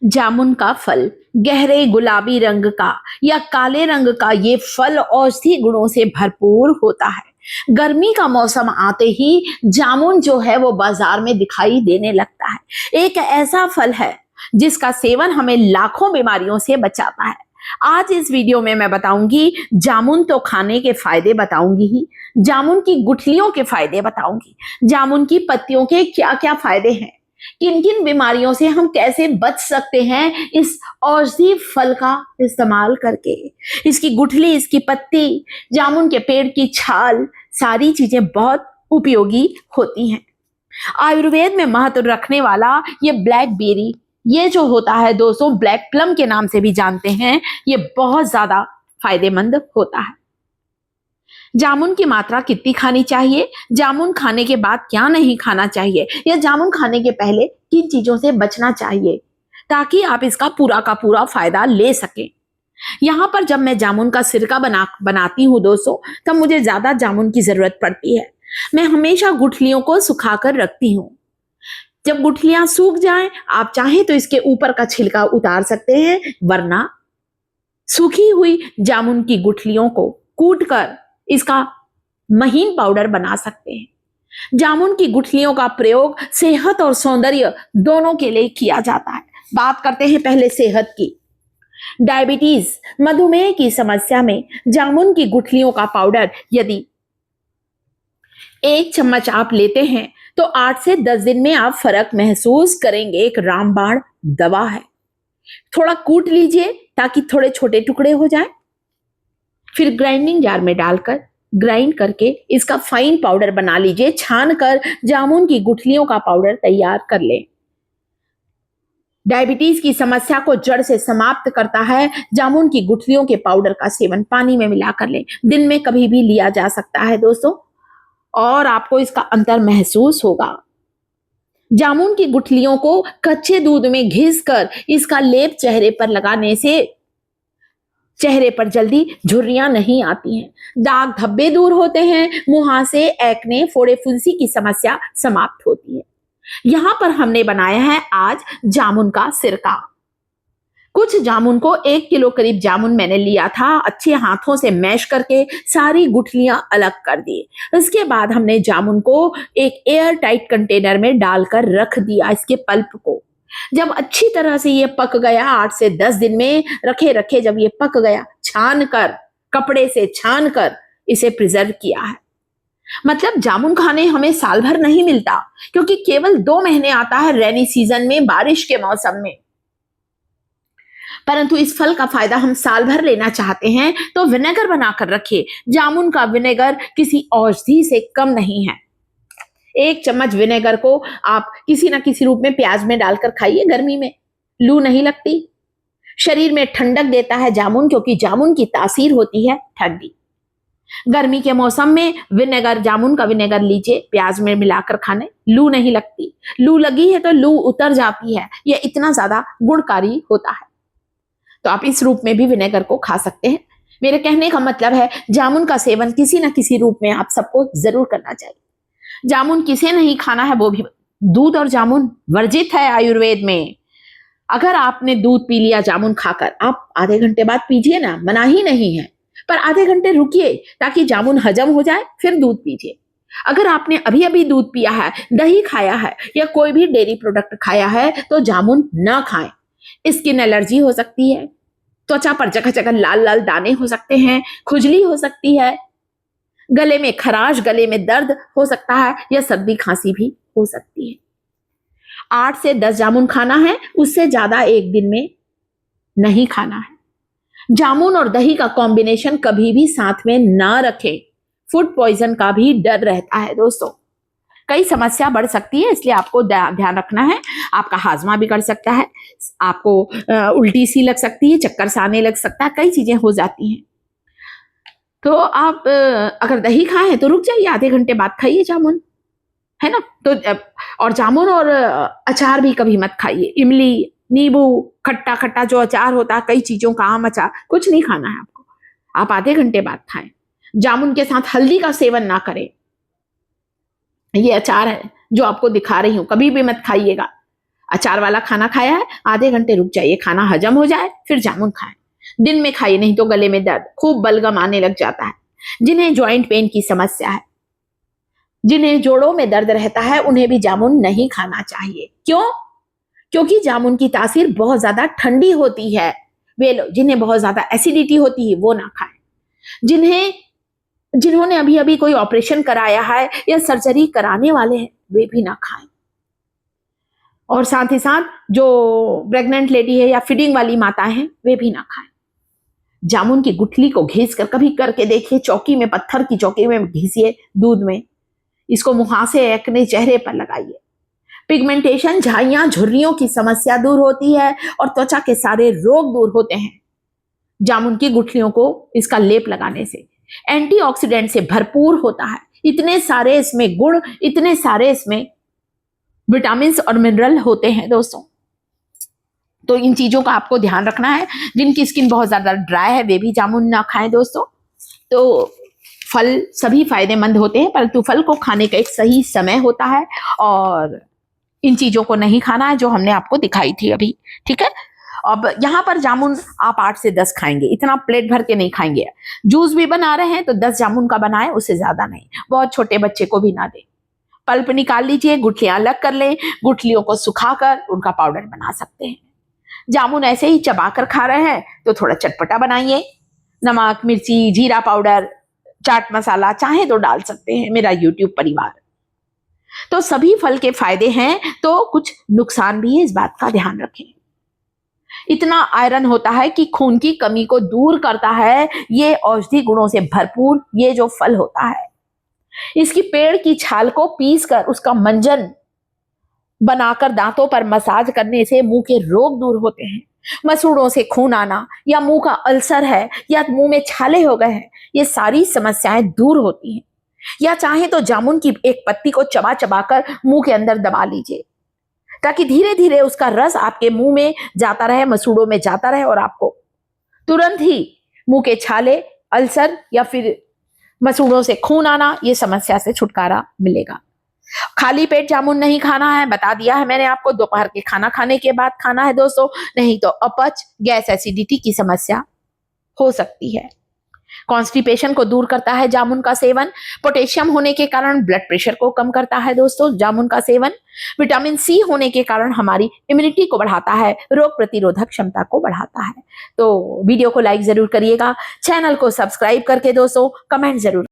जामुन का फल गहरे गुलाबी रंग का या काले रंग का ये फल औषधि गुणों से भरपूर होता है। गर्मी का मौसम आते ही जामुन जो है वो बाजार में दिखाई देने लगता है। एक ऐसा फल है जिसका सेवन हमें लाखों बीमारियों से बचाता है। आज इस वीडियो में मैं बताऊंगी, जामुन तो खाने के फायदे बताऊंगी ही, जामुन की गुठलियों के फायदे बताऊंगी, जामुन की पत्तियों के क्या क्या फायदे हैं, किन किन बीमारियों से हम कैसे बच सकते हैं इस औषधि फल का इस्तेमाल करके। इसकी गुठली, इसकी पत्ती, जामुन के पेड़ की छाल, सारी चीजें बहुत उपयोगी होती हैं। आयुर्वेद में महत्व रखने वाला ये ब्लैकबेरी, ये जो होता है दोस्तों, ब्लैक प्लम के नाम से भी जानते हैं, ये बहुत ज्यादा फायदेमंद होता है। जामुन की मात्रा कितनी खानी चाहिए, जामुन खाने के बाद क्या नहीं खाना चाहिए, या जामुन खाने के पहले किन चीजों से बचना चाहिए ताकि आप इसका पूरा का पूरा फायदा ले सकें। यहां पर जब मैं जामुन का सिरका बनाती हूं दोस्तों, तब मुझे ज्यादा जामुन की जरूरत पड़ती है। मैं हमेशा गुठलियों को सुखाकर रखती हूँ। जब गुठलियां सूख जाएं, आप चाहें तो इसके ऊपर का छिलका उतार सकते हैं, वरना सूखी हुई जामुन की गुठलियों को कूटकर इसका महीन पाउडर बना सकते हैं। जामुन की गुठलियों का प्रयोग सेहत और सौंदर्य दोनों के लिए किया जाता है। बात करते हैं पहले सेहत की। डायबिटीज, मधुमेह की समस्या में जामुन की गुठलियों का पाउडर यदि 1 चम्मच आप लेते हैं तो 8 से 10 दिन में आप फर्क महसूस करेंगे। एक रामबाण दवा है। थोड़ा कूट लीजिए ताकि थोड़े छोटे टुकड़े हो जाएं। फिर ग्राइंडिंग जार में डालकर ग्राइंड करके इसका फाइन पाउडर बना लीजिए। छान कर जामुन की गुठलियों का पाउडर तैयार कर लें। डायबिटीज की समस्या को जड़ से समाप्त करता है जामुन की गुठलियों के पाउडर का सेवन। पानी में मिलाकर लें। दिन में कभी भी लिया जा सकता है दोस्तों, और आपको इसका अंतर महसूस होगा। जामुन की गुठलियों को कच्चे दूध में घिसकर इसका लेप चेहरे पर लगाने से चेहरे पर जल्दी झुर्रियां नहीं आती हैं, दाग धब्बे दूर होते हैं, मुहासे, एक्ने, फोड़े फुंसी की समस्या समाप्त होती है। यहां पर हमने बनाया है आज जामुन का सिरका। कुछ जामुन को 1 किलो करीब जामुन मैंने लिया था। अच्छे हाथों से मैश करके सारी गुठलियां अलग कर दी। इसके बाद हमने जामुन को एक एयर टाइट कंटेनर में डालकर रख दिया, इसके पल्प को। जब अच्छी तरह से ये पक गया, 8 से 10 दिन में रखे रखे जब ये पक गया, छान कर, कपड़े से छान कर इसे प्रिजर्व किया है। मतलब जामुन खाने हमें साल भर नहीं मिलता, क्योंकि केवल 2 महीने आता है रेनी सीजन में, बारिश के मौसम में। परंतु इस फल का फायदा हम साल भर लेना चाहते हैं तो विनेगर बनाकर रखिए। जामुन का विनेगर किसी औषधि से कम नहीं है। 1 चम्मच विनेगर को आप किसी ना किसी रूप में प्याज में डालकर खाइए। गर्मी में लू नहीं लगती, शरीर में ठंडक देता है जामुन, क्योंकि जामुन की तासीर होती है ठंडी। गर्मी के मौसम में विनेगर, जामुन का विनेगर लीजिए, प्याज में मिलाकर खाने, लू नहीं लगती। लू लगी है तो लू उतर जाती है। यह इतना ज्यादा गुणकारी होता है। तो आप इस रूप में भी विनेगर को खा सकते हैं। मेरे कहने का मतलब है, जामुन का सेवन किसी ना किसी रूप में आप सबको जरूर करना चाहिए। जामुन किसे नहीं खाना है वो भी। दूध और जामुन वर्जित है आयुर्वेद में। अगर आपने दूध पी लिया जामुन खाकर, आप आधे घंटे बाद पीजिए ना, मना ही नहीं है, पर आधे घंटे रुकिए ताकि जामुन हजम हो जाए, फिर दूध पीजिए। अगर आपने अभी अभी दूध पिया है, दही खाया है या कोई भी डेयरी प्रोडक्ट खाया है तो जामुन ना खाएं। स्किन एलर्जी हो सकती है, त्वचा पर जगह जगह लाल लाल दाने हो सकते हैं, खुजली हो सकती है, गले में खराश, गले में दर्द हो सकता है, या सर्दी खांसी भी हो सकती है। 8 से 10 जामुन खाना है, उससे ज्यादा एक दिन में नहीं खाना है। जामुन और दही का कॉम्बिनेशन कभी भी साथ में ना रखें। फूड पॉइजन का भी डर रहता है दोस्तों। कई समस्या बढ़ सकती है, इसलिए आपको ध्यान रखना है। आपका हाजमा बिगड़ सकता है, आपको उल्टी सी लग सकती है, चक्कर सा आने लग सकता है, कई चीजें हो जाती हैं। तो आप अगर दही खाएं तो रुक जाइए, आधे घंटे बाद खाइए जामुन, है ना। तो और जामुन और अचार भी कभी मत खाइए। इमली, नींबू, खट्टा खट्टा जो अचार होता है, कई चीजों का, आम अचार, कुछ नहीं खाना है आपको। आप आधे घंटे बाद खाएं। जामुन के साथ हल्दी का सेवन ना करें। ये अचार है जो आपको दिखा रही हूं, कभी भी मत खाइएगा। अचार वाला खाना खाया है, आधे घंटे रुक जाइए, खाना हजम हो जाए, फिर जामुन खाएं। दिन में खाइए, नहीं तो गले में दर्द, खूब बलगम आने लग जाता है। जिन्हें जॉइंट पेन की समस्या है, जिन्हें जोड़ों में दर्द रहता है, उन्हें भी जामुन नहीं खाना चाहिए। क्यों? क्योंकि जामुन की तासीर बहुत ज्यादा ठंडी होती है। वे लोग जिन्हें बहुत ज्यादा एसिडिटी होती है वो ना खाएं। जिन्होंने अभी अभी कोई ऑपरेशन कराया है या सर्जरी कराने वाले हैं वे भी ना खाएं। और साथ ही साथ जो प्रेग्नेंट लेडी है या फीडिंग वाली माता है वे भी ना खाएं। जामुन की गुठली को घिस कर कभी करके देखिए, चौकी में, पत्थर की चौकी में घिसिए दूध में, इसको मुहासे अपने चेहरे पर लगाइए। पिगमेंटेशन, झाइयां, झुर्रियों की समस्या दूर होती है और त्वचा के सारे रोग दूर होते हैं जामुन की गुठलियों को इसका लेप लगाने से। एंटीऑक्सीडेंट से भरपूर होता है, इतने सारे इसमें गुण, इतने सारे इसमें विटामिन और मिनरल होते हैं दोस्तों। तो इन चीजों का आपको ध्यान रखना है। जिनकी स्किन बहुत ज्यादा ड्राई है वे भी जामुन ना खाएं दोस्तों। तो फल सभी फायदेमंद होते हैं, परंतु फल को खाने का एक सही समय होता है और इन चीजों को नहीं खाना है जो हमने आपको दिखाई थी अभी। ठीक है, अब यहाँ पर जामुन आप 8 से 10 खाएंगे, इतना प्लेट भर के नहीं खाएंगे। जूस भी बना रहे हैं तो 10 जामुन का बनाएं, उससे ज्यादा नहीं। बहुत छोटे बच्चे को भी ना दें। पल्प निकाल लीजिए, गुठलियां अलग कर लें, गुठलियों को सुखाकर उनका पाउडर बना सकते हैं। जामुन ऐसे ही चबाकर खा रहे हैं तो थोड़ा चटपटा बनाइए। नमक, मिर्ची, जीरा पाउडर, चाट मसाला चाहे तो डाल सकते हैं, मेरा यूट्यूब परिवार। तो सभी फल के फायदे हैं तो कुछ नुकसान भी है, इस बात का ध्यान रखें। इतना आयरन होता है कि खून की कमी को दूर करता है। ये औषधि गुणों से भरपूर ये जो फल होता है, इसकी पेड़ की छाल को पीसकर उसका मंजन बनाकर दांतों पर मसाज करने से मुंह के रोग दूर होते हैं। मसूड़ों से खून आना या मुंह का अल्सर है या मुंह में छाले हो गए हैं, ये सारी समस्याएं दूर होती हैं। या चाहे तो जामुन की एक पत्ती को चबा चबा कर मुंह के अंदर दबा लीजिए ताकि धीरे धीरे उसका रस आपके मुंह में जाता रहे, मसूड़ों में जाता रहे और आपको तुरंत ही मुंह के छाले, अल्सर या फिर मसूड़ों से खून आना, ये समस्या से छुटकारा मिलेगा। खाली पेट जामुन नहीं खाना है, बता दिया है मैंने आपको। दोपहर के खाना खाने के बाद खाना है दोस्तों, नहीं तो अपच, गैस, एसिडिटी की समस्या हो सकती है। कॉन्स्टिपेशन को दूर करता है जामुन का सेवन। पोटेशियम होने के कारण ब्लड प्रेशर को कम करता है दोस्तों जामुन का सेवन। विटामिन सी होने के कारण हमारी इम्यूनिटी को बढ़ाता है, रोग प्रतिरोधक क्षमता को बढ़ाता है। तो वीडियो को लाइक जरूर करिएगा, चैनल को सब्सक्राइब करके दोस्तों कमेंट जरूर